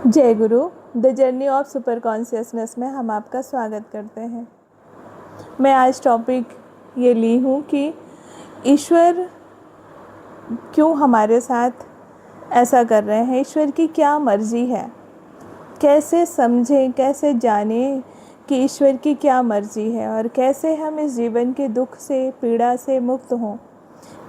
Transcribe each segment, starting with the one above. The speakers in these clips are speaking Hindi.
जय गुरु। The journey of super consciousness में हम आपका स्वागत करते हैं। मैं आज टॉपिक ये ली हूँ कि ईश्वर क्यों हमारे साथ ऐसा कर रहे हैं, ईश्वर की क्या मर्ज़ी है, कैसे समझें, कैसे जानें कि ईश्वर की क्या मर्ज़ी है और कैसे हम इस जीवन के दुख से, पीड़ा से मुक्त हों।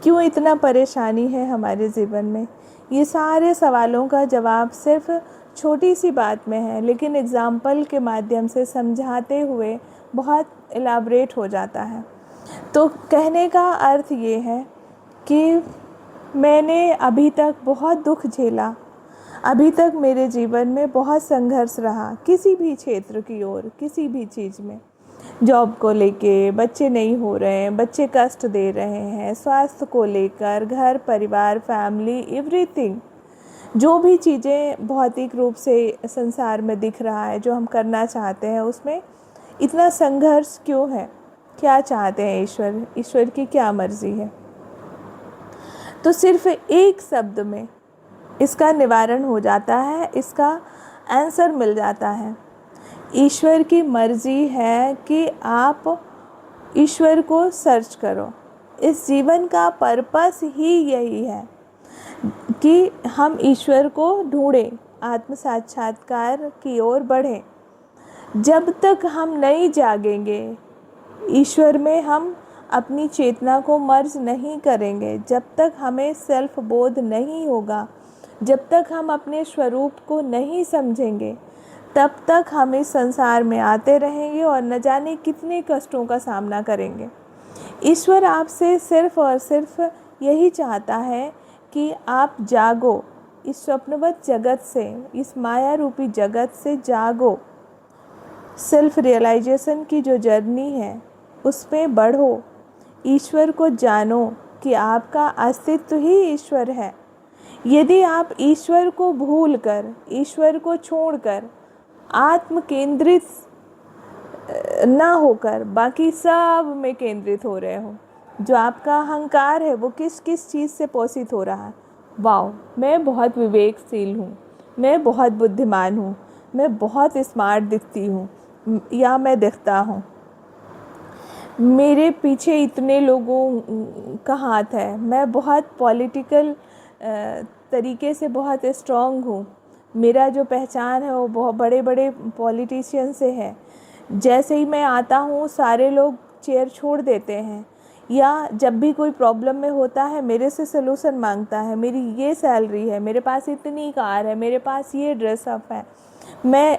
क्यों इतना परेशानी है हमारे जीवन में। ये सारे सवालों का जवाब सिर्फ छोटी सी बात में है, लेकिन एग्ज़ाम्पल के माध्यम से समझाते हुए बहुत एलाबरेट हो जाता है। तो कहने का अर्थ ये है कि मैंने अभी तक बहुत दुख झेला, अभी तक मेरे जीवन में बहुत संघर्ष रहा, किसी भी क्षेत्र की ओर, किसी भी चीज़ में। जॉब को लेके, बच्चे नहीं हो रहे हैं, बच्चे कष्ट दे रहे हैं, स्वास्थ्य को लेकर, घर परिवार फैमिली एवरीथिंग, जो भी चीज़ें भौतिक रूप से संसार में दिख रहा है, जो हम करना चाहते हैं, उसमें इतना संघर्ष क्यों है, क्या चाहते हैं ईश्वर, ईश्वर की क्या मर्ज़ी है। तो सिर्फ एक शब्द में इसका निवारण हो जाता है, इसका आंसर मिल जाता है। ईश्वर की मर्ज़ी है कि आप ईश्वर को सर्च करो। इस जीवन का पर्पस ही यही है कि हम ईश्वर को ढूंढें, आत्म साक्षात्कार की ओर बढ़ें। जब तक हम नहीं जागेंगे ईश्वर में, हम अपनी चेतना को मर्ज नहीं करेंगे, जब तक हमें सेल्फ बोध नहीं होगा, जब तक हम अपने स्वरूप को नहीं समझेंगे, तब तक हम इस संसार में आते रहेंगे और न जाने कितने कष्टों का सामना करेंगे। ईश्वर आपसे सिर्फ और सिर्फ यही चाहता है कि आप जागो, इस स्वप्नवत जगत से, इस माया रूपी जगत से जागो। सेल्फ रियलाइजेशन की जो जर्नी है उसमें बढ़ो, ईश्वर को जानो कि आपका अस्तित्व ही ईश्वर है। यदि आप ईश्वर को भूलकर, ईश्वर को छोड़कर, आत्म केंद्रित ना होकर बाकी सब में केंद्रित हो रहे हो, जो आपका अहंकार है वो किस किस चीज़ से पोषित हो रहा है। वाओ, मैं बहुत विवेकशील हूँ, मैं बहुत बुद्धिमान हूँ, मैं बहुत स्मार्ट दिखती हूँ या मैं दिखता हूँ, मेरे पीछे इतने लोगों का हाथ है, मैं बहुत पॉलिटिकल तरीके से बहुत स्ट्रॉन्ग हूँ, मेरा जो पहचान है वो बहुत बड़े बड़े पॉलिटिशियन से है। जैसे ही मैं आता हूँ सारे लोग चेयर छोड़ देते हैं, या जब भी कोई प्रॉब्लम में होता है मेरे से सलूशन मांगता है। मेरी ये सैलरी है, मेरे पास इतनी कार है, मेरे पास ये ड्रेसअप है, मैं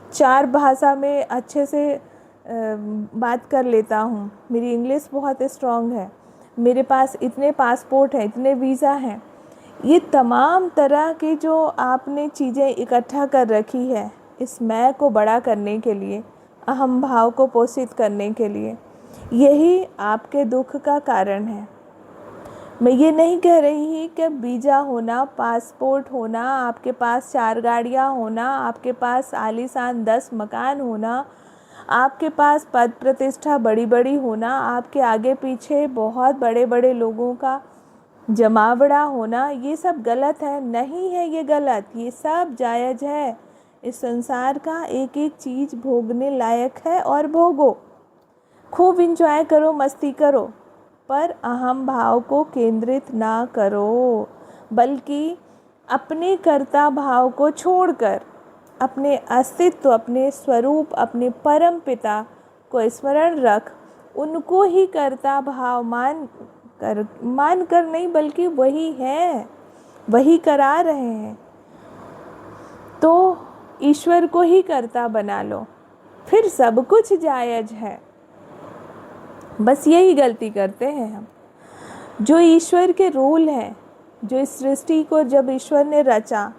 4 भाषा में अच्छे से बात कर लेता हूँ, मेरी इंग्लिश बहुत स्ट्रॉन्ग है, मेरे पास इतने पासपोर्ट हैं, इतने वीज़ा हैं। ये तमाम तरह की जो आपने चीज़ें इकट्ठा कर रखी है इस मैं को बड़ा करने के लिए, अहम भाव को पोषित करने के लिए, यही आपके दुख का कारण है। मैं ये नहीं कह रही कि वीज़ा होना, पासपोर्ट होना, आपके पास 4 गाड़ियाँ होना, आपके पास आलीशान 10 मकान होना, आपके पास पद प्रतिष्ठा बड़ी बड़ी होना, आपके आगे पीछे बहुत बड़े बड़े लोगों का जमावड़ा होना, ये सब गलत है। नहीं है ये गलत, ये सब जायज़ है। इस संसार का एक एक चीज़ भोगने लायक है और भोगो, खूब इंजॉय करो, मस्ती करो, पर अहम भाव को केंद्रित ना करो, बल्कि अपने कर्ता भाव को छोड़कर अपने अस्तित्व, अपने स्वरूप, अपने परम पिता को स्मरण रख, उनको ही कर्ता भाव मान कर नहीं, बल्कि वही है, वही करा रहे हैं। तो ईश्वर को ही कर्ता बना लो, फिर सब कुछ जायज़ है। बस यही गलती करते हैं हम। जो ईश्वर के रूल हैं, जो इस सृष्टि को जब ईश्वर ने रचा,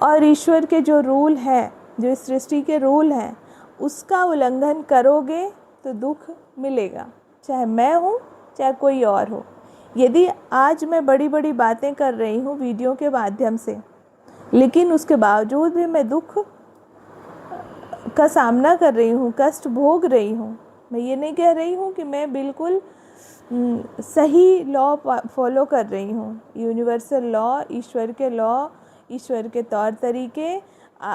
और ईश्वर के जो रूल हैं, जो इस सृष्टि के रूल हैं, उसका उल्लंघन करोगे तो दुख मिलेगा, चाहे मैं हूँ चाहे कोई और हो। यदि आज मैं बड़ी बड़ी बातें कर रही हूँ वीडियो के माध्यम से, लेकिन उसके बावजूद भी मैं दुख का सामना कर रही हूँ, कष्ट भोग रही हूँ, मैं ये नहीं कह रही हूँ कि मैं बिल्कुल सही लॉ फॉलो कर रही हूँ। यूनिवर्सल लॉ, ईश्वर के लॉ, ईश्वर के तौर तरीके,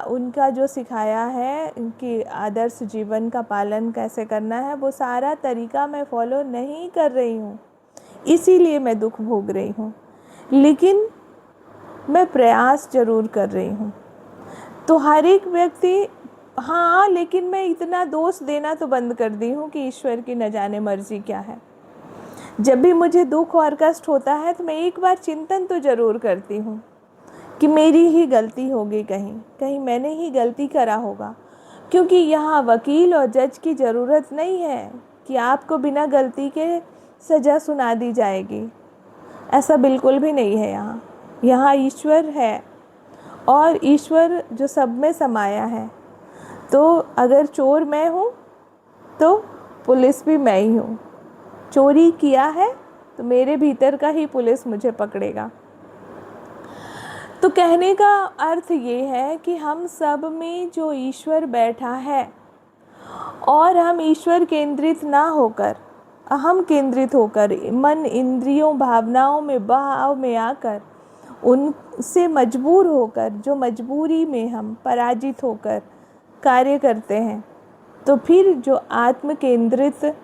उनका जो सिखाया है कि आदर्श जीवन का पालन कैसे करना है, वो सारा तरीका मैं फॉलो नहीं कर रही हूँ, इसीलिए मैं दुख भोग रही हूँ। लेकिन मैं प्रयास ज़रूर कर रही हूँ। तो हर एक व्यक्ति, हाँ, लेकिन मैं इतना दोष देना तो बंद कर दी हूँ कि ईश्वर की न जाने मर्जी क्या है। जब भी मुझे दुख और कष्ट होता है तो मैं एक बार चिंतन तो ज़रूर करती हूँ कि मेरी ही गलती होगी, कहीं मैंने ही गलती करा होगा। क्योंकि यहाँ वकील और जज की ज़रूरत नहीं है कि आपको बिना गलती के सज़ा सुना दी जाएगी, ऐसा बिल्कुल भी नहीं है। यहाँ ईश्वर है और ईश्वर जो सब में समाया है। तो अगर चोर मैं हूँ तो पुलिस भी मैं ही हूँ। चोरी किया है तो मेरे भीतर का ही पुलिस मुझे पकड़ेगा। तो कहने का अर्थ ये है कि हम सब में जो ईश्वर बैठा है और हम ईश्वर केंद्रित ना होकर, अहम केंद्रित होकर, मन, इंद्रियों, भावनाओं में, बहाव में आकर, उनसे मजबूर होकर, जो मजबूरी में हम पराजित होकर कार्य करते हैं, तो फिर जो आत्म केंद्रित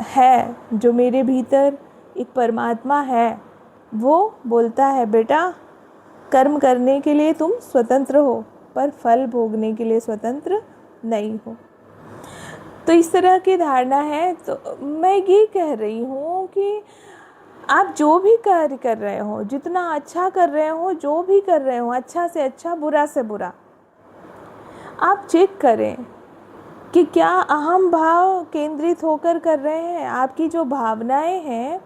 है, जो मेरे भीतर एक परमात्मा है, वो बोलता है, बेटा कर्म करने के लिए तुम स्वतंत्र हो, पर फल भोगने के लिए स्वतंत्र नहीं हो। तो इस तरह की धारणा है। तो मैं ये कह रही हूँ कि आप जो भी कार्य कर रहे हो, जितना अच्छा कर रहे हो, जो भी कर रहे हो, अच्छा से अच्छा, बुरा से बुरा, आप चेक करें कि क्या अहम भाव केंद्रित होकर कर रहे हैं। आपकी जो भावनाएं हैं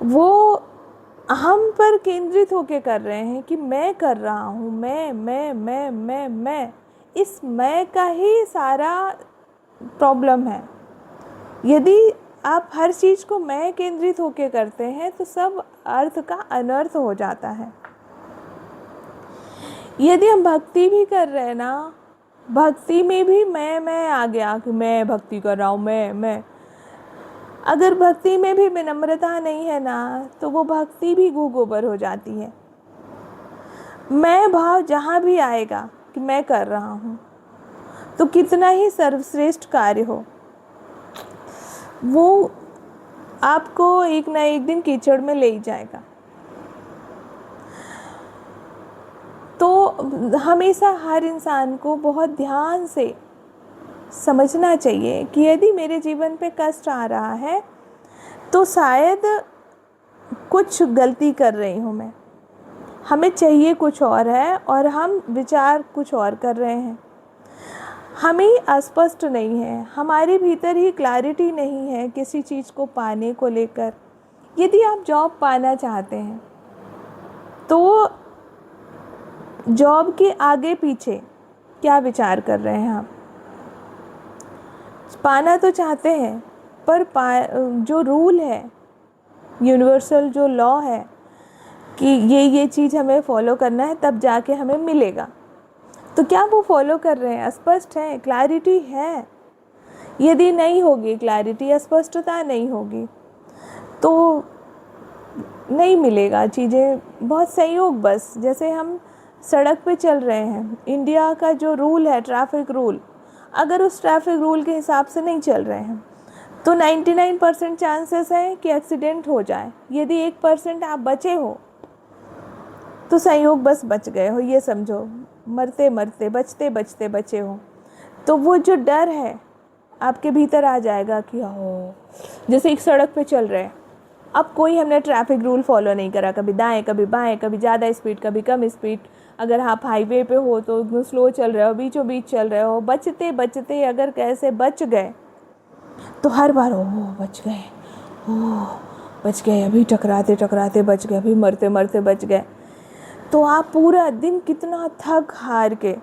वो अहम पर केंद्रित होकर कर रहे हैं कि मैं कर रहा हूँ, मैं। इस मैं का ही सारा प्रॉब्लम है। यदि आप हर चीज़ को मैं केंद्रित होकर करते हैं तो सब अर्थ का अनर्थ हो जाता है। यदि हम भक्ति भी कर रहे हैं ना, भक्ति में भी मैं आ गया कि मैं भक्ति कर रहा हूँ, मैं। अगर भक्ति में भी विनम्रता नहीं है ना, तो वो भक्ति भी गू गोबर हो जाती है। मैं भाव जहाँ भी आएगा कि मैं कर रहा हूँ, तो कितना ही सर्वश्रेष्ठ कार्य हो, वो आपको एक ना एक दिन कीचड़ में ले ही जाएगा। तो हमेशा हर इंसान को बहुत ध्यान से समझना चाहिए कि यदि मेरे जीवन पे कष्ट आ रहा है तो शायद कुछ गलती कर रही हूँ मैं। हमें चाहिए कुछ और है और हम विचार कुछ और कर रहे हैं। हमें अस्पष्ट नहीं है, हमारे भीतर ही क्लैरिटी नहीं है किसी चीज़ को पाने को लेकर। यदि आप जॉब पाना चाहते हैं तो जॉब के आगे पीछे क्या विचार कर रहे हैं आप? पाना तो चाहते हैं, पर जो रूल है, यूनिवर्सल जो लॉ है कि ये चीज़ हमें फॉलो करना है तब जाके हमें मिलेगा, तो क्या वो फॉलो कर रहे हैं? स्पष्ट है, क्लैरिटी है? यदि नहीं होगी क्लैरिटी, स्पष्टता नहीं होगी, तो नहीं मिलेगा चीज़ें। बहुत संयोग, बस जैसे हम सड़क पे चल रहे हैं, इंडिया का जो रूल है ट्रैफिक रूल, अगर उस ट्रैफिक रूल के हिसाब से नहीं चल रहे हैं तो 99% चांसेस है कि एक्सीडेंट हो जाए। यदि 1% आप बचे हो तो संयोग बस बच गए हो, ये समझो। मरते मरते, बचते बचते बचे हो, तो वो जो डर है आपके भीतर आ जाएगा कि हो, जैसे एक सड़क पे चल रहे हैं, अब कोई हमने ट्रैफिक रूल फॉलो नहीं करा, कभी दाएं कभी बाएं, कभी ज़्यादा स्पीड कभी कम स्पीड, अगर आप हाईवे पे हो तो एकदम स्लो चल रहे हो, बीचों बीच चल रहे हो, बचते बचते अगर कैसे बच गए तो हर बार ओह बच गए, अभी टकराते टकराते बच गए, अभी मरते मरते बच गए, तो आप पूरा दिन कितना थक हार के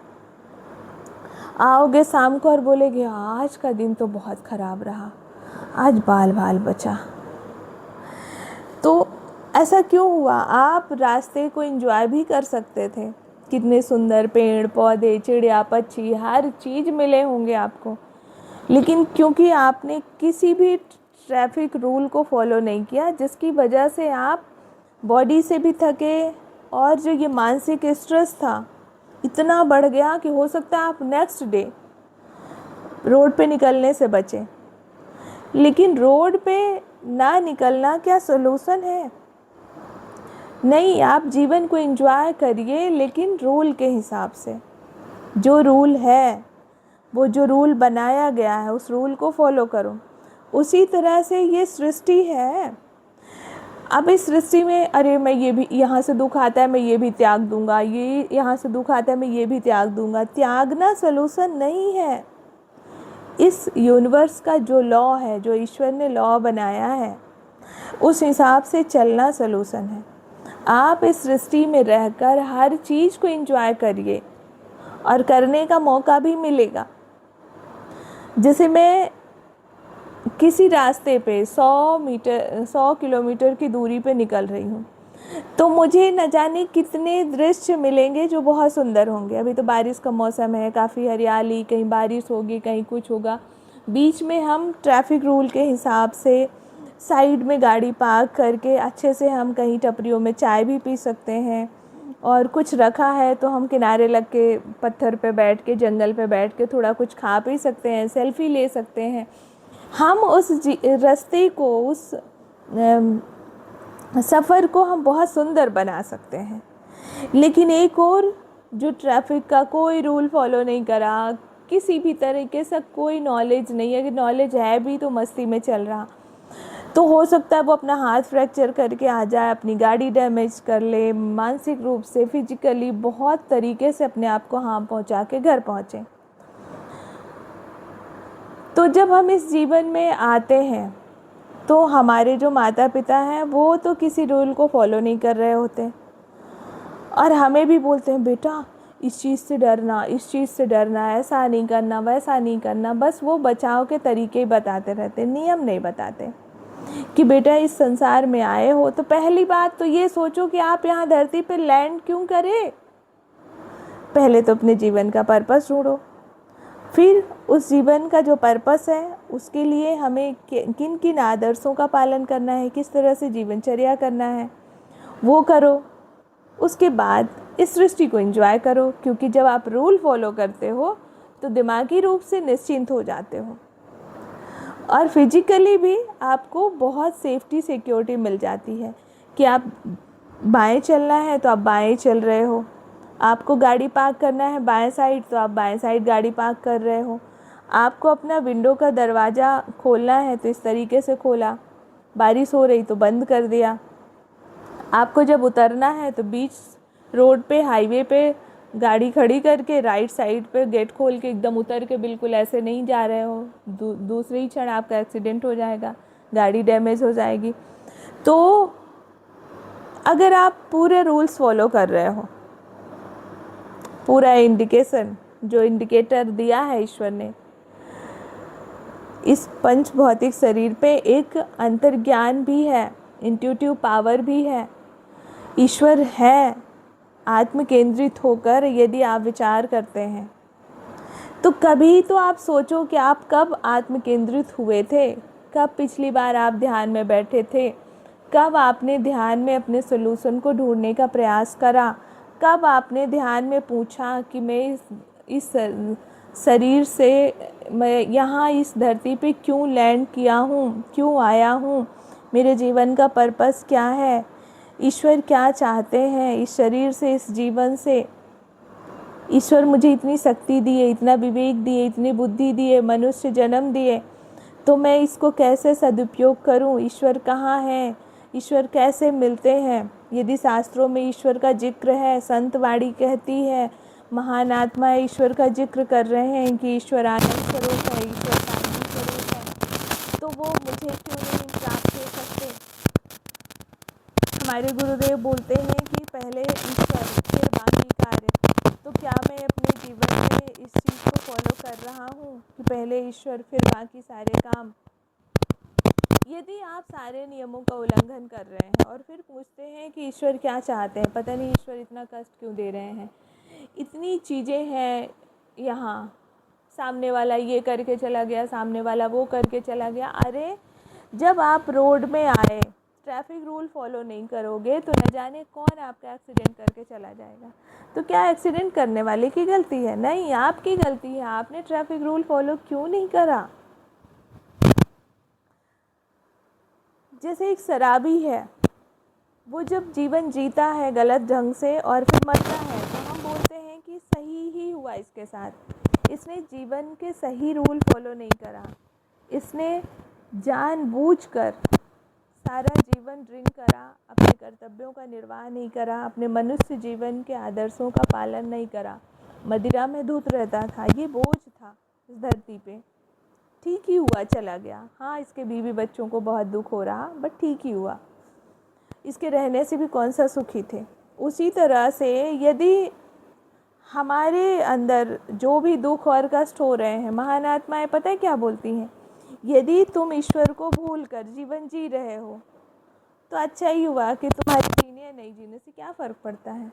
आओगे शाम को और बोलेगे आज का दिन तो बहुत ख़राब रहा, आज बाल बाल बचा। तो ऐसा क्यों हुआ? आप रास्ते को एंजॉय भी कर सकते थे, कितने सुंदर पेड़ पौधे, चिड़िया पक्षी, हर चीज़ मिले होंगे आपको, लेकिन क्योंकि आपने किसी भी ट्रैफिक रूल को फॉलो नहीं किया, जिसकी वजह से आप बॉडी से भी थके, और जो ये मानसिक स्ट्रेस था इतना बढ़ गया कि हो सकता है आप नेक्स्ट डे रोड पे निकलने से बचें। लेकिन रोड पे ना निकलना क्या सॉल्यूशन है? नहीं, आप जीवन को एंजॉय करिए, लेकिन रूल के हिसाब से। जो रूल है, वो जो रूल बनाया गया है, उस रूल को फॉलो करो। उसी तरह से ये सृष्टि है। अब इस सृष्टि में अरे मैं ये भी, यहाँ से दुख आता है मैं ये भी त्याग दूंगा, ये यहाँ से दुख आता है मैं ये भी त्याग दूंगा, त्यागना सलूशन नहीं है। इस यूनिवर्स का जो लॉ है, जो ईश्वर ने लॉ बनाया है, उस हिसाब से चलना सलूशन है। आप इस सृष्टि में रहकर हर चीज़ को एंजॉय करिए और करने का मौका भी मिलेगा। जैसे मैं किसी रास्ते पे 100 किलोमीटर की दूरी पे निकल रही हूँ, तो मुझे न जाने कितने दृश्य मिलेंगे जो बहुत सुंदर होंगे। अभी तो बारिश का मौसम है, काफ़ी हरियाली, कहीं बारिश होगी, कहीं कुछ होगा। बीच में हम ट्रैफिक रूल के हिसाब से साइड में गाड़ी पार्क करके अच्छे से हम कहीं टपरियों में चाय भी पी सकते हैं, और कुछ रखा है तो हम किनारे लग के पत्थर पे बैठ के, जंगल पे बैठ के थोड़ा कुछ खा पी सकते हैं, सेल्फी ले सकते हैं। हम उस रास्ते को, उस सफ़र को हम बहुत सुंदर बना सकते हैं। लेकिन एक और जो ट्रैफिक का कोई रूल फॉलो नहीं करा, किसी भी तरीके से कोई नॉलेज नहीं है, अगर नॉलेज है भी तो मस्ती में चल रहा, तो हो सकता है वो अपना हाथ फ्रैक्चर करके आ जाए, अपनी गाड़ी डैमेज कर ले, मानसिक रूप से, फिजिकली बहुत तरीके से अपने आप को हार्म पहुंचा के घर पहुंचे। तो जब हम इस जीवन में आते हैं तो हमारे जो माता पिता हैं वो तो किसी रूल को फॉलो नहीं कर रहे होते, और हमें भी बोलते हैं बेटा इस चीज़ से डरना, इस चीज़ से डरना, ऐसा नहीं करना, वैसा नहीं करना। बस वो बचाव के तरीके बताते रहते, नियम नहीं बताते कि बेटा इस संसार में आए हो तो पहली बात तो ये सोचो कि आप यहाँ धरती पे लैंड क्यों करें। पहले तो अपने जीवन का पर्पस ढूंढो, फिर उस जीवन का जो पर्पस है उसके लिए हमें किन किन आदर्शों का पालन करना है, किस तरह से जीवनचर्या करना है, वो करो। उसके बाद इस सृष्टि को एंजॉय करो, क्योंकि जब आप रूल फॉलो करते हो तो दिमागी रूप से निश्चिंत हो जाते हो, और फिजिकली भी आपको बहुत सेफ्टी सिक्योरिटी मिल जाती है कि आप बाएं चलना है तो आप बाएं चल रहे हो, आपको गाड़ी पार्क करना है बाएं साइड तो आप बाएं साइड गाड़ी पार्क कर रहे हो, आपको अपना विंडो का दरवाज़ा खोलना है तो इस तरीके से खोला, बारिश हो रही तो बंद कर दिया। आपको जब उतरना है तो बीच रोड पे, हाईवे पे गाड़ी खड़ी करके राइट साइड पे गेट खोल के एकदम उतर के बिल्कुल ऐसे नहीं जा रहे हो, दूसरे ही क्षण आपका एक्सीडेंट हो जाएगा, गाड़ी डैमेज हो जाएगी। तो अगर आप पूरे रूल्स फॉलो कर रहे हो, पूरा इंडिकेशन जो इंडिकेटर दिया है ईश्वर ने, इस पंच भौतिक शरीर पे एक अंतर्ज्ञान भी है, इंट्यूटिव पावर भी है, ईश्वर है। आत्म केंद्रित होकर यदि आप विचार करते हैं तो कभी तो आप सोचो कि आप कब आत्म केंद्रित हुए थे, कब पिछली बार आप ध्यान में बैठे थे, कब आपने ध्यान में अपने सलूशन को ढूंढने का प्रयास करा, कब आपने ध्यान में पूछा कि मैं इस शरीर से, मैं यहाँ इस धरती पे क्यों लैंड किया हूँ, क्यों आया हूँ, मेरे जीवन का पर्पस क्या है, ईश्वर क्या चाहते हैं इस शरीर से, इस जीवन से। ईश्वर मुझे इतनी शक्ति दिए, इतना विवेक दिए, इतनी बुद्धि दिए, मनुष्य जन्म दिए, तो मैं इसको कैसे सदुपयोग करूं। ईश्वर कहाँ है, ईश्वर कैसे मिलते हैं। यदि शास्त्रों में ईश्वर का जिक्र है, संत वाणी कहती है, महान आत्मा ईश्वर का जिक्र कर रहे हैं कि ईश्वर आनंद स्वरूप है, ईश्वर शांति स्वरूप है, तो वो मुझे क्यों नहीं प्राप्त हो सकते। हमारे गुरुदेव बोलते हैं कि पहले ईश्वर फिर बाकी कार्य। तो क्या मैं अपने जीवन में इस चीज़ को फॉलो कर रहा हूँ कि पहले ईश्वर फिर बाकी सारे काम। यदि आप सारे नियमों का उल्लंघन कर रहे हैं और फिर पूछते हैं कि ईश्वर क्या चाहते हैं, पता नहीं ईश्वर इतना कष्ट क्यों दे रहे हैं, इतनी चीज़ें हैं यहाँ, सामने वाला ये करके चला गया, सामने वाला वो करके चला गया। अरे जब आप रोड में आए, ट्रैफिक रूल फॉलो नहीं करोगे तो न जाने कौन आपका एक्सीडेंट करके चला जाएगा। तो क्या एक्सीडेंट करने वाले की गलती है? नहीं, आपकी गलती है। आपने ट्रैफिक रूल फॉलो क्यों नहीं करा? जैसे एक शराबी है, वो जब जीवन जीता है गलत ढंग से और फिर मरता है तो हम बोलते हैं कि सही ही हुआ इसके साथ। इसने जीवन के सही रूल फॉलो नहीं करा, इसने जानबूझकर सारा जीवन ड्रिंक करा, अपने कर्तव्यों का निर्वाह नहीं करा, अपने मनुष्य जीवन के आदर्शों का पालन नहीं करा, मदिरा में धुत रहता था। ये बोझ था इस धरती पे। ठीक ही हुआ चला गया। हाँ, इसके बीवी बच्चों को बहुत दुख हो रहा, बट ठीक ही हुआ। इसके रहने से भी कौन सा सुखी थे। उसी तरह से यदि हमारे अंदर जो भी दुख और कष्ट हो रहे हैं, महान आत्माएं पता है क्या बोलती हैं? यदि तुम ईश्वर को भूलकर जीवन जी रहे हो तो अच्छा ही हुआ कि तुम्हारे जीने या नहीं जीने से क्या फ़र्क पड़ता है।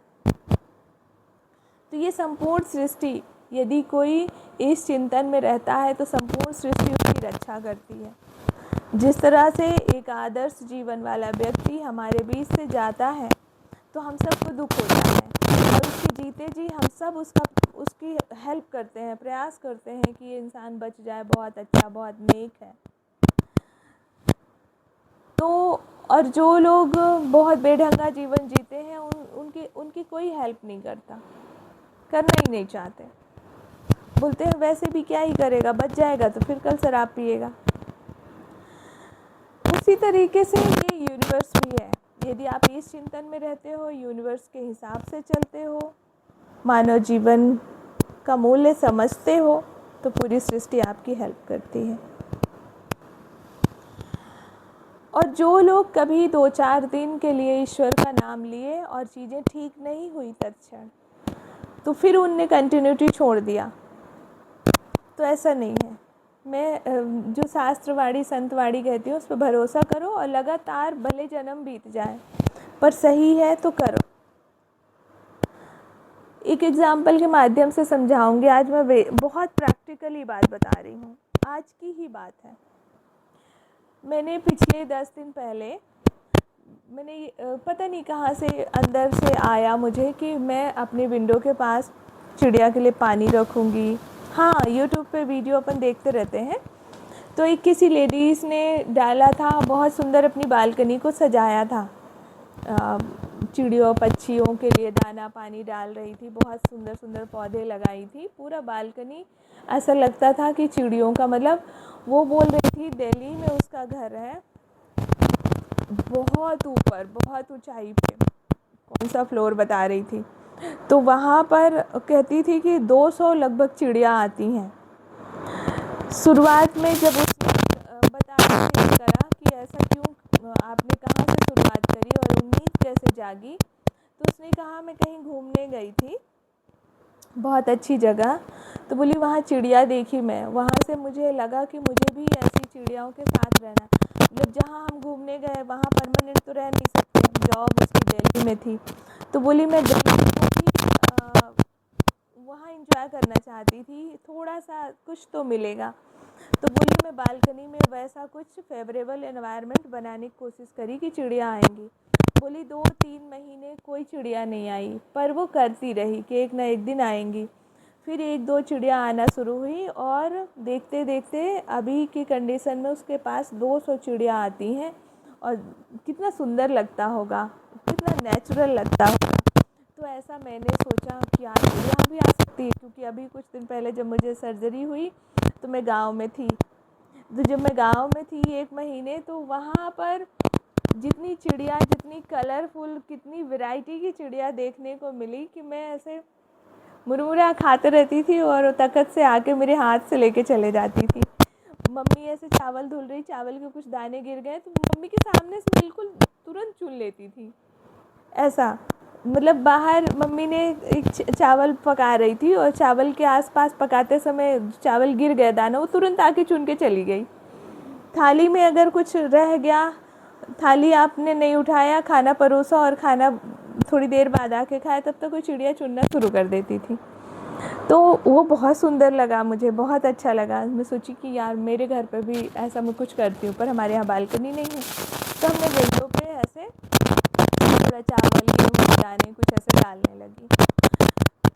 तो ये संपूर्ण सृष्टि, यदि कोई इस चिंतन में रहता है तो संपूर्ण सृष्टि उसकी रक्षा करती है। जिस तरह से एक आदर्श जीवन वाला व्यक्ति हमारे बीच से जाता है तो हम सबको दुख होता है और उसके जीते जी हम सब उसकी हेल्प करते हैं, प्रयास करते हैं कि ये इंसान बच जाए, बहुत अच्छा, बहुत नेक है। तो और जो लोग बहुत बेढंगा जीवन जीते हैं उनकी कोई हेल्प नहीं करता, करना ही नहीं चाहते। बोलते हैं वैसे भी क्या ही करेगा, बच जाएगा तो फिर कल शराब पिएगा। उसी तरीके से ये यूनिवर्स भी है। यदि आप इस चिंतन में रहते हो, यूनिवर्स के हिसाब से चलते हो, मानव जीवन का मूल्य समझते हो, तो पूरी सृष्टि आपकी हेल्प करती है। और जो लोग कभी 2-4 दिन के लिए ईश्वर का नाम लिए और चीज़ें ठीक नहीं हुई तत्क्षण, तो फिर उनने कंटिन्यूटी छोड़ दिया, तो ऐसा नहीं है। मैं जो शास्त्रवाड़ी संतवाड़ी कहती हूँ उस पर भरोसा करो और लगातार भले जन्म बीत जाए पर सही है तो करो। एक एग्जाम्पल के माध्यम से समझाऊंगी। आज मैं बहुत प्रैक्टिकली बात बता रही हूँ, आज की ही बात है। मैंने पिछले 10 दिन पहले पता नहीं कहाँ से अंदर से आया मुझे कि मैं अपनी विंडो के पास चिड़िया के लिए पानी रखूँगी। हाँ, यूट्यूब पे वीडियो अपन देखते रहते हैं, तो एक किसी लेडीज़ ने डाला था, बहुत सुंदर अपनी बालकनी को सजाया था, चिड़ियों पक्षियों के लिए दाना पानी डाल रही थी, बहुत सुंदर सुंदर पौधे लगाई थी, पूरा बालकनी ऐसा लगता था कि चिड़ियों का, मतलब वो बोल रही थी दिल्ली में उसका घर है बहुत ऊपर, बहुत ऊंचाई पे, कौन सा फ्लोर बता रही थी, तो वहाँ पर कहती थी कि 200 लगभग चिड़िया आती हैं। शुरुआत में जब उसने बताना शुरू करा कि ऐसा क्यों, आपने कहाँ से शुरुआत करी और उम्मीद कैसे जागी, तो उसने कहा मैं कहीं घूमने गई थी बहुत अच्छी जगह, तो बोली वहाँ चिड़िया देखी मैं, वहाँ से मुझे लगा कि मुझे भी ऐसी चिड़ियाओं के साथ रहना। मतलब जहाँ हम घूमने गए वहाँ परमानेंट तो रह नहीं सकते, जॉब उसकी दिल्ली में थी, तो बोली मैं दिल्ली को भी वहाँ इंजॉय करना चाहती थी, थोड़ा सा कुछ तो मिलेगा। तो बोली मैं बालकनी में वैसा कुछ फेवरेबल एनवायरनमेंट बनाने की कोशिश करी कि चिड़िया आएंगी। बोली 2-3 महीने कोई चिड़िया नहीं आई, पर वो करती रही कि एक ना एक दिन आएंगी। फिर 1-2 चिड़िया आना शुरू हुई और देखते देखते अभी की कंडीशन में उसके पास 200 चिड़िया आती हैं और कितना सुंदर लगता होगा, कितना नेचुरल लगता होगा। तो ऐसा मैंने सोचा कि यार यहाँ भी आ सकती है, क्योंकि अभी कुछ दिन पहले जब मुझे सर्जरी हुई तो मैं गांव में थी। तो जब मैं गांव में थी 1 महीने, तो वहाँ पर जितनी चिड़िया, जितनी कलरफुल, कितनी वैरायटी की चिड़िया देखने को मिली कि मैं ऐसे मुरमुरा खाते रहती थी और तखत से आके मेरे हाथ से लेके चले जाती थी। मम्मी ऐसे चावल धुल रही, चावल के कुछ दाने गिर गए तो मम्मी के सामने से बिल्कुल तुरंत चुन लेती थी। ऐसा, मतलब बाहर मम्मी ने एक चावल पका रही थी और चावल के आसपास पकाते समय चावल गिर गया दाना, वो तुरंत आके चुन के चली गई। थाली में अगर कुछ रह गया, थाली आपने नहीं उठाया, खाना परोसा और खाना थोड़ी देर बाद आके खाया, तब तक कोई चिड़िया चुनना शुरू कर देती थी। तो वो बहुत सुंदर लगा, मुझे बहुत अच्छा लगा। मैं सोची कि यार मेरे घर पे भी ऐसा मैं कुछ करती हूँ, पर हमारे यहाँ बालकनी नहीं है, तो हमने विंडो पे में थोड़ा चावल, गेहूँ के दाने कुछ ऐसे डालने लगी।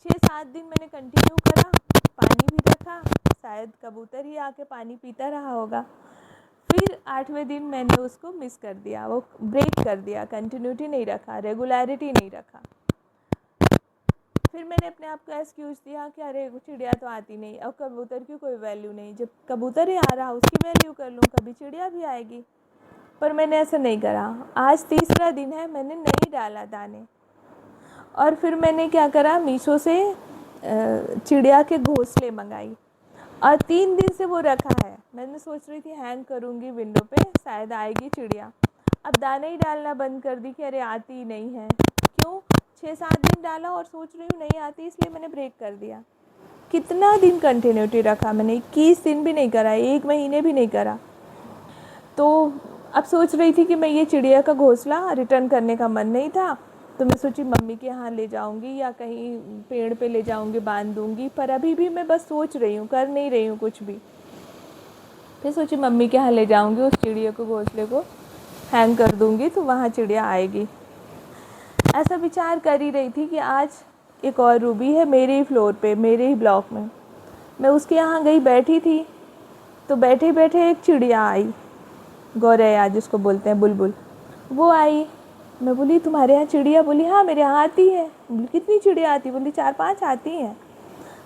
6-7 दिन मैंने कंटिन्यू करा, पानी भी रखा, शायद कबूतर ही आके पानी पीता रहा होगा। फिर 8वें दिन मैंने उसको मिस कर दिया, वो ब्रेक कर दिया, कंटिन्यूटी नहीं रखा, रेगुलरिटी नहीं रखा। फिर मैंने अपने आप को एक्सक्यूज़ दिया कि अरे चिड़िया तो आती नहीं, अब कबूतर की कोई वैल्यू नहीं, जब कबूतर ही आ रहा उसकी वैल्यू कर लूँ, कभी चिड़िया भी आएगी। पर मैंने ऐसा नहीं करा। आज तीसरा दिन है, मैंने नहीं डाला दाने। और फिर मैंने क्या करा, मीशो से चिड़िया के घोंसले मंगाई और 3 दिन से वो रखा है। मैंने सोच रही थी हैंग करूँगी विंडो पे, शायद आएगी चिड़िया। अब दाने ही डालना बंद कर दी कि अरे आती ही नहीं है। क्यों? 6-7 दिन डाला और सोच रही हूँ नहीं आती, इसलिए मैंने ब्रेक कर दिया। कितना दिन कंटिन्यूटी रखा मैंने? 21 दिन भी नहीं करा, 1 महीने भी नहीं करा। तो अब सोच रही थी कि मैं ये चिड़िया का घोंसला रिटर्न करने का मन नहीं था, तो मैं सोची मम्मी के यहाँ ले जाऊँगी या कहीं पेड़ पे ले जाऊँगी, बांध दूँगी। पर अभी भी मैं बस सोच रही हूँ, कर नहीं रही हूँ कुछ भी। फिर सोची मम्मी के यहाँ ले जाऊँगी, उस चिड़िया को घोंसले को हैंग कर दूँगी तो वहाँ चिड़िया आएगी। ऐसा विचार कर ही रही थी कि आज एक और रूबी है मेरे ही फ्लोर पे, मेरे ही ब्लॉक में। मैं उसके यहाँ गई, बैठी थी, तो बैठे बैठे एक चिड़िया आई, गौरैया जिसको बोलते हैं, बुलबुल। वो आई। मैं बोली तुम्हारे यहाँ चिड़िया? बोली हाँ मेरे यहाँ आती है। बोली कितनी चिड़िया आती? बोली 4-5 आती हैं।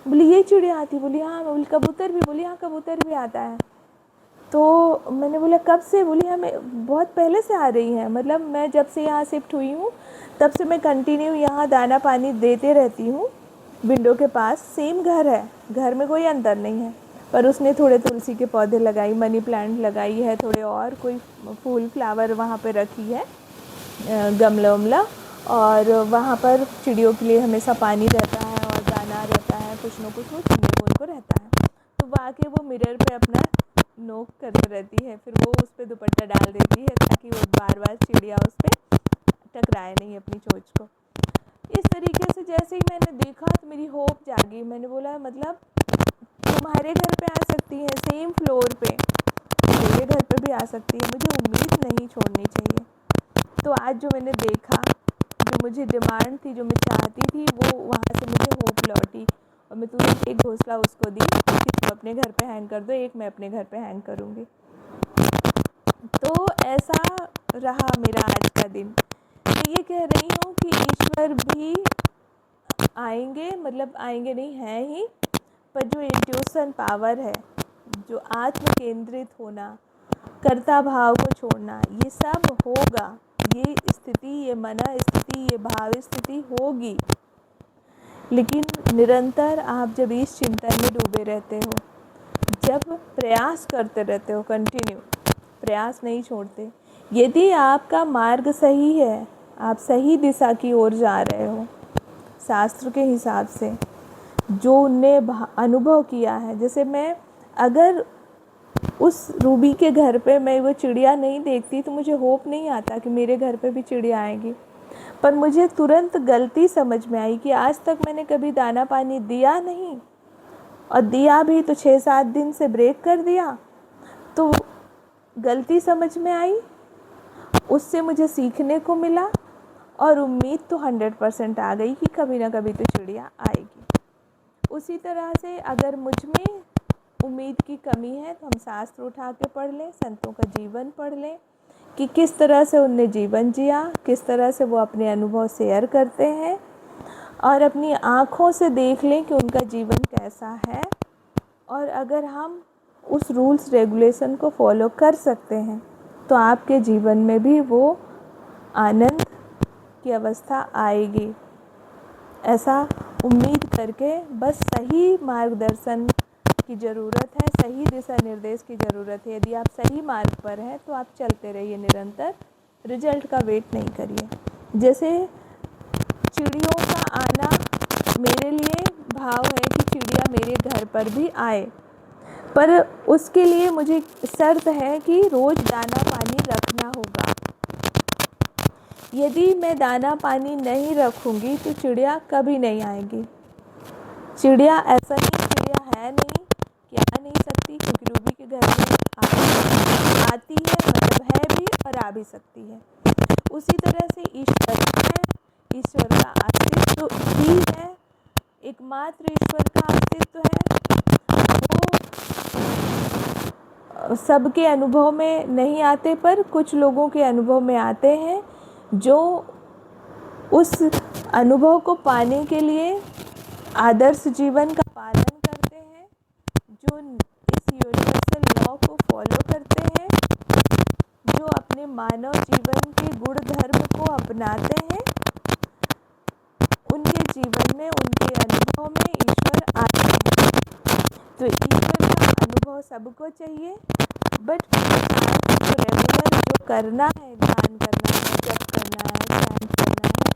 बोली ये चिड़िया आती? बोली हाँ। बोली कबूतर भी? बोली हाँ कबूतर भी आता है। तो मैंने बोला कब से? बोली हाँ मैं बहुत पहले से आ रही हैं, मतलब मैं जब से यहाँ शिफ्ट हुई हूँ तब से मैं कंटिन्यू यहाँ दाना पानी देते रहती हूँ। विंडो के पास सेम घर है, घर में कोई अंतर नहीं है, पर उसने थोड़े तुलसी के पौधे लगाई, मनी प्लांट लगाई है, थोड़े और कोई फूल फ्लावर वहाँ पे रखी है, गमला उमला, और वहाँ पर चिड़ियों के लिए हमेशा पानी रहता है और दाना रहता है, कुछ न कुछ वो चुनने को उनको रहता है। तो वो आके वो मिरर पे अपना नोक करती रहती है, फिर वो उस पर दुपट्टा डाल देती है ताकि वो बार बार चिड़िया उस पर टकराए नहीं अपनी चोंच को। इस तरीके से जैसे ही मैंने देखा तो मेरी होप जागी। मैंने बोला मतलब तुम्हारे घर पे आ सकती है, सेम फ्लोर पे मेरे घर पे भी आ सकती है, मुझे उम्मीद नहीं छोड़नी चाहिए। तो आज जो मैंने देखा, जो मुझे डिमांड थी, जो मैं चाहती थी, वो वहाँ से मुझे होप लौटी और मैं तुरंत एक घोंसला उसको दी कि तुम अपने घर पे हैंग कर दो, एक मैं अपने घर पे हैंग करूँगी। तो ऐसा रहा मेरा आज का दिन। मैं ये कह रही हूँ कि ईश्वर भी आएंगे, मतलब आएंगे नहीं हैं ही, पर जो इंट्यूशन पावर है, जो आत्म केंद्रित होना, कर्ता भाव को छोड़ना, ये सब होगा। ये स्थिति, ये मना स्थिति, ये भाव स्थिति होगी। लेकिन निरंतर आप जब इस चिंतन में डूबे रहते हो, जब प्रयास करते रहते हो, कंटिन्यू प्रयास नहीं छोड़ते, यदि आपका मार्ग सही है, आप सही दिशा की ओर जा रहे हो, शास्त्र के हिसाब से जो उनने अनुभव किया है। जैसे मैं अगर उस रूबी के घर पे मैं वो चिड़िया नहीं देखती तो मुझे होप नहीं आता कि मेरे घर पे भी चिड़िया आएगी। पर मुझे तुरंत गलती समझ में आई कि आज तक मैंने कभी दाना पानी दिया नहीं, और दिया भी तो 6-7 दिन से ब्रेक कर दिया। तो गलती समझ में आई, उससे मुझे सीखने को मिला, और उम्मीद तो 100% आ गई कि कभी ना कभी तो चिड़िया आएगी। उसी तरह से अगर मुझ में उम्मीद की कमी है तो हम शास्त्र उठा के पढ़ लें, संतों का जीवन पढ़ लें कि किस तरह से उनने जीवन जिया, किस तरह से वो अपने अनुभव शेयर करते हैं, और अपनी आँखों से देख लें कि उनका जीवन कैसा है। और अगर हम उस रूल्स रेगुलेशन को फॉलो कर सकते हैं तो आपके जीवन में भी वो आनंद की अवस्था आएगी। ऐसा उम्मीद करके बस सही मार्गदर्शन की ज़रूरत है, सही दिशा निर्देश की ज़रूरत है। यदि आप सही मार्ग पर हैं तो आप चलते रहिए, निरंतर रिजल्ट का वेट नहीं करिए। जैसे चिड़ियों का आना मेरे लिए भाव है कि चिड़िया मेरे घर पर भी आए, पर उसके लिए मुझे शर्त है कि रोज़ दाना पानी रखना होगा। यदि मैं दाना पानी नहीं रखूँगी तो चिड़िया कभी नहीं आएगी। चिड़िया ऐसा नहीं, चिड़िया है नहीं कि आ नहीं सकती, क्योंकि रूबी के घर में आती है, मतलब है भी और आ भी सकती है। उसी तरह से ईश्वर है, ईश्वर का अस्तित्व ही है, एकमात्र ईश्वर का अस्तित्व है। वो सबके अनुभव में नहीं आते, पर कुछ लोगों के अनुभव में आते हैं, जो उस अनुभव को पाने के लिए आदर्श जीवन का पालन करते हैं, जो इस यूनिवर्सल लॉ को फॉलो करते हैं, जो अपने मानव जीवन के गुण धर्म को अपनाते हैं, उनके जीवन में, उनके अनुभव में ईश्वर आते हैं। तो ईश्वर का अनुभव सबको चाहिए, बट जो रेगुलर जो करना है, ध्यान करना है, जप करना है, ध्यान करना है,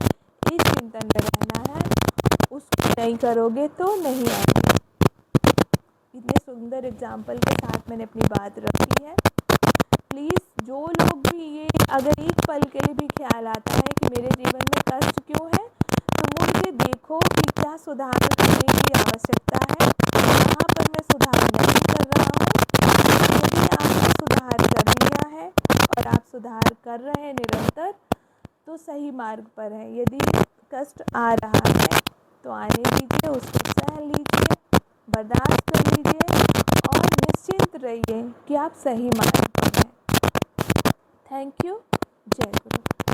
इस चिंतन में रहना है, उसको नहीं करोगे तो नहीं आएंगे। इतने सुंदर एग्जाम्पल के साथ मैंने अपनी बात रखी है। प्लीज़ जो लोग भी ये अगर एक पल के लिए भी ख्याल आता है कि मेरे जीवन में कष्ट क्यों है, तो मुझे देखो कि क्या सुधार करने की आवश्यकता है, कहाँ पर मैं सुधार नहीं कर रहा हूँ। यदि आपने सुधार कर लिया है और आप सुधार कर रहे हैं निरंतर, तो सही मार्ग पर है। यदि कष्ट आ रहा है तो आने दीजिए, उसको सह लीजिए, बर्दाश्त कर लीजिए और निश्चिंत रहिए कि आप सही मार्ग पर हैं। Thank you. जय गुरु।